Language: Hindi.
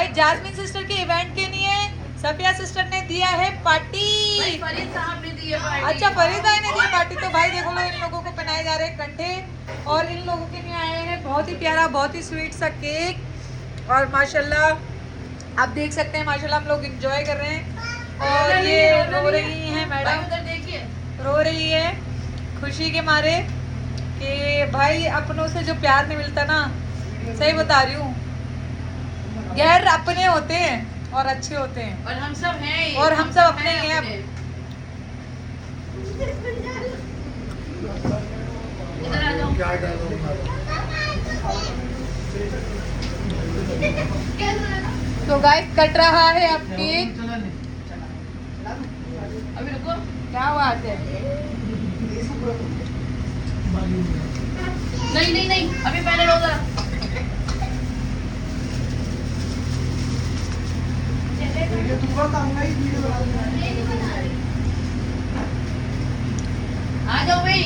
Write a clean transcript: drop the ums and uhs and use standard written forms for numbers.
भाई जास्मिन सिस्टर के इवेंट के लिए सफिया सिस्टर ने दिया है पार्टी। फरीद साहब ने दी है पार्टी। अच्छा फरीद भाई ने दी पार्टी। तो भाई देखो लो इन लोगों को पहनाए जा रहे हैं कंठे और इन लोगों के लिए आए हैं बहुत ही प्यारा बहुत ही स्वीट सा केक और माशाल्लाह आप देख सकते हैं माशाल्लाह हम लोग एंजॉय कर रहे हैं। और ये रो रही हैं मैडम, उधर देखिए रो रही है खुशी के मारे कि भाई अपनों से जो प्यार नहीं मिलता ना, सही बता रही हूँ, गैर अपने होते हैं और अच्छे होते हैं और हम सब हैं और हम सब अपने ही हैं। इधर आ जाओ। तो गाइस कट रहा है अब केक। अभी रुको। क्या बात है। नहीं नहीं नहीं अभी पहले लो जरा। आ जाओ भाई।